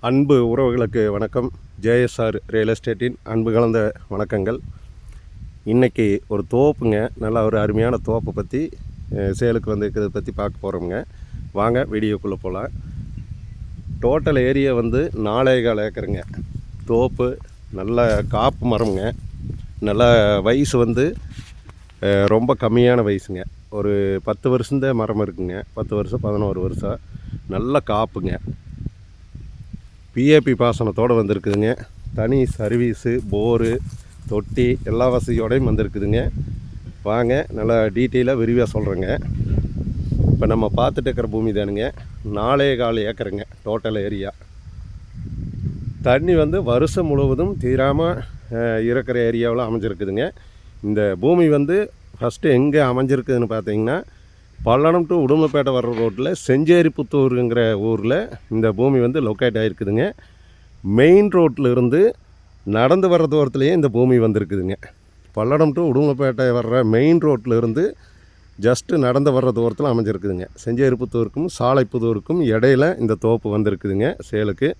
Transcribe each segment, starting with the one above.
அன்பு உறவுகளுக்கு வணக்கம். ஜேஎஸ்ஆர் ரியல் எஸ்டேட்டின் அன்பு கலந்த வணக்கங்கள். இன்றைக்கி ஒரு தோப்புங்க, நல்ல ஒரு அருமையான தோப்பை பற்றி சேலுக்கு வந்திருக்கிறத பற்றி பார்க்க போகிறோமுங்க. வாங்க வீடியோக்குள்ளே போகலாம். Total area 4,4 ஏக்கருங்க. தோப்பு நல்ல காப்பு மரம்ங்க. நல்ல வயசு ரொம்ப கம்மியான வயசுங்க. ஒரு 10 வருஷந்த மரம் இருக்குங்க. 10 வருஷம் 11 வருஷம் நல்ல காப்புங்க. பிஏபி பாசனத்தோடு வந்திருக்குதுங்க. தனி சர்வீஸு, போரு, தொட்டி எல்லா வசதியோடையும் வந்திருக்குதுங்க. வாங்க நல்லா டீட்டெயிலாக விரிவாக சொல்கிறேங்க. இப்போ நம்ம பார்த்துட்டு இருக்கிற பூமி தானுங்க. 4,4 ஏக்கருங்க டோட்டல் ஏரியா. தண்ணி வருஷம் முழுவதும் தீராமல் இருக்கிற ஏரியாவில் அமைஞ்சிருக்குதுங்க. இந்த பூமி ஃபஸ்ட்டு எங்கே அமைஞ்சிருக்குதுன்னு பார்த்தீங்கன்னா, பல்லடம் டு உடுமலைப்பேட்டை வர்ற ரோட்டில் செஞ்சேரிப்புத்தூருங்கிற ஊரில் இந்த பூமி லொக்கேட் ஆகிருக்குதுங்க. மெயின் ரோட்டில் இருந்து நடந்து வர்ற தூரத்துலேயே இந்த பூமி வந்திருக்குதுங்க. பல்லடம் டு உடுமலைப்பேட்டை வர்ற மெயின் ரோட்டில் இருந்து ஜஸ்ட்டு நடந்து வர்ற தூரத்தில் அமைஞ்சிருக்குதுங்க. செஞ்சேரிப்புத்தூருக்கும் சாலைப்புத்தூருக்கும் இடையில இந்த தோப்பு வந்திருக்குதுங்க சேலுக்கு.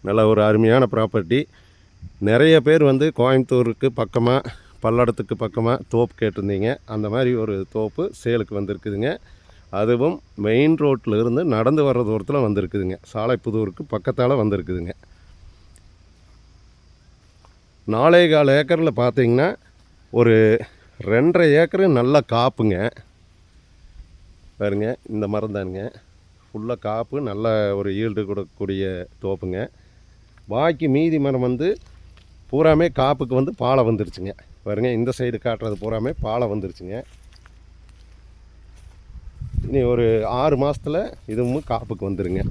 நல்ல ஒரு அருமையான ப்ராப்பர்ட்டி. நிறைய பேர் கோயம்புத்தூருக்கு பக்கமாக, பல்லடத்துக்கு பக்கமாக தோப்பு கேட்டிருந்தீங்க. அந்த மாதிரி ஒரு தோப்பு சேலுக்கு வந்திருக்குதுங்க. அதுவும் மெயின் ரோட்டில் இருந்து நடந்து வர்ற தூரத்தில் வந்திருக்குதுங்க. சாலைப்புதூருக்கு பக்கத்தால் வந்திருக்குதுங்க. 4,4 ஏக்கரில் பார்த்தீங்கன்னா ஒரு 2.5 ஏக்கரு நல்ல காப்புங்க. பாருங்க, இந்த மரம் தானுங்க ஃபுல்லாக காப்பு, நல்ல ஒரு ஈல்டு கொடுக்கக்கூடிய தோப்புங்க. பாக்கி மீதி மரம் பூராமே காப்புக்கு பாலை வந்துருச்சுங்க. பாருங்க, இந்த சைடு காட்டுறது பூராமே பாலை வந்துருச்சுங்க. இனி ஒரு 6 மாதத்தில் இதுவும் காப்புக்கு வந்துருங்க.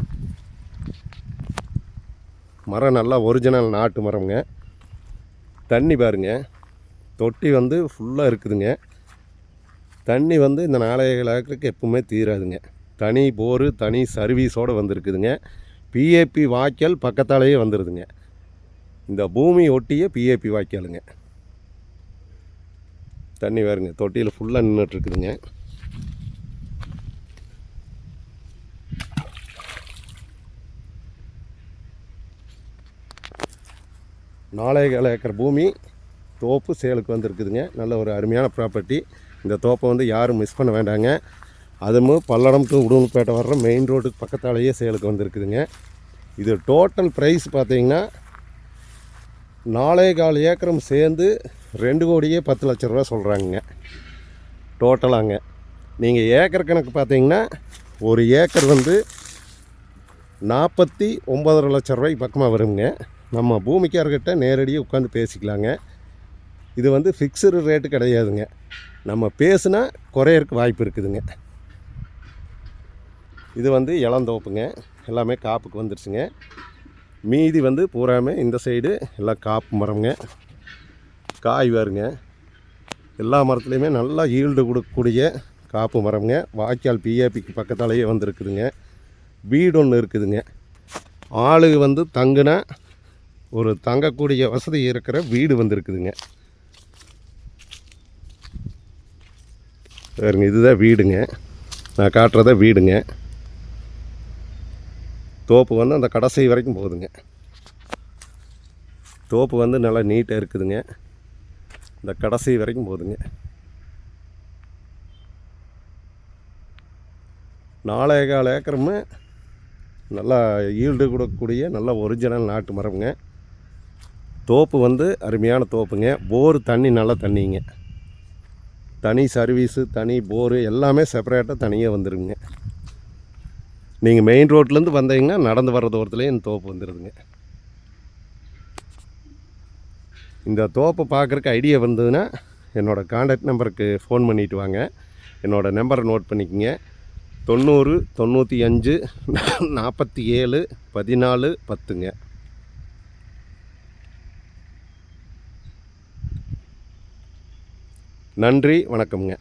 மரம் நல்லா ஒரிஜினல் நாட்டு மரம்ங்க. தண்ணி பாருங்க, தொட்டி ஃபுல்லாக இருக்குதுங்க. தண்ணி இந்த 4,4 ஏக்கருக்கு எப்பவுமே தீராதுங்க. தனி போரு, தனி சர்வீஸோடு வந்திருக்குதுங்க. பிஏபி வாய்க்கால் பக்கத்தாலேயே வந்துடுதுங்க. இந்த பூமி ஒட்டிய பிஏபி வாய்க்காலுங்க. தண்ணி பாருங்க, தொட்டியில் ஃபுல்லாக நின்றுட்டுருக்குதுங்க. நாலேகால் ஏக்கர் பூமி தோப்பு சேலுக்கு வந்திருக்குதுங்க. நல்ல ஒரு அருமையான ப்ராப்பர்ட்டி. இந்த தோப்பை யாரும் மிஸ் பண்ண வேண்டாங்க. அதுவும் பல்லடம் டு உடுமலைப்பேட்டை வர்ற மெயின் ரோடுக்கு பக்கத்தாலேயே சேலுக்கு வந்திருக்குதுங்க. இது டோட்டல் ப்ரைஸ் பார்த்தீங்கன்னா 4,4 ஏக்கரும் சேர்ந்து 2,10,00,000 ரூபா சொல்கிறாங்க டோட்டலாங்க. நீங்கள் ஏக்கர் கணக்கு பார்த்தீங்கன்னா ஒரு ஏக்கர் 49,5 லட்சம் ரூபாய்க்கு பக்கமாக வருங்க. நம்ம பூமிக்காரர்கிட்ட நேரடியாக உட்காந்து பேசிக்கலாங்க. இது ஃபிக்ஸ்டு ரேட்டு கிடையாதுங்க. நம்ம பேசுனா குறையறக்கு வாய்ப்பு இருக்குதுங்க. இது இளந்தோப்புங்க. எல்லாமே காப்புக்கு வந்துருச்சுங்க. மீதி பூராமே இந்த சைடு எல்லாம் காப்பு மரம்ங்க. காய் வருங்க. எல்லா மரத்துலேயுமே நல்லா ஈல்டு கொடுக்கக்கூடிய காப்பு மரம்ங்க. வாய்க்கால் பிஏபிக்கு பக்கத்தாலேயே வந்துருக்குதுங்க. வீடு ஒன்று இருக்குதுங்க. ஆளு தங்குனா ஒரு தங்கக்கூடிய வசதி இருக்கிற வீடு வந்துருக்குதுங்க. பாருங்க, இதுதான் வீடுங்க. நான் காட்டுறத வீடுங்க. தோப்பு அந்த கடைசி வரைக்கும் போகுதுங்க. தோப்பு நல்லா நீட்டாக இருக்குதுங்க. இந்த கடைசி வரைக்கும் போகுதுங்க. 4,4 ஏக்கருமே நல்லா ஈல்டு கொடுக்கக்கூடிய நல்ல ஒரிஜினல் நாட்டு மரம்ங்க. தோப்பு அருமையான தோப்புங்க. போர் தண்ணி நல்ல தண்ணிங்க. தனி சர்வீஸு, தனி போரு எல்லாமே செப்பரேட்டாக தனியாக வந்துடுங்க. நீங்கள் மெயின் ரோட்லேருந்து வந்தீங்கன்னா நடந்து வர்ற தூரத்துலேயே இந்த தோப்பு வந்துடுதுங்க. இந்த தோப்பை பார்க்குறக்கு ஐடியா வந்ததுன்னா என்னோடய கான்டாக்ட் நம்பருக்கு ஃபோன் பண்ணிவிட்டு வாங்க. என்னோடய நம்பரை நோட் பண்ணிக்கோங்க. 90 95 47 14 10ங்க. நன்றி, வணக்கம்ங்க.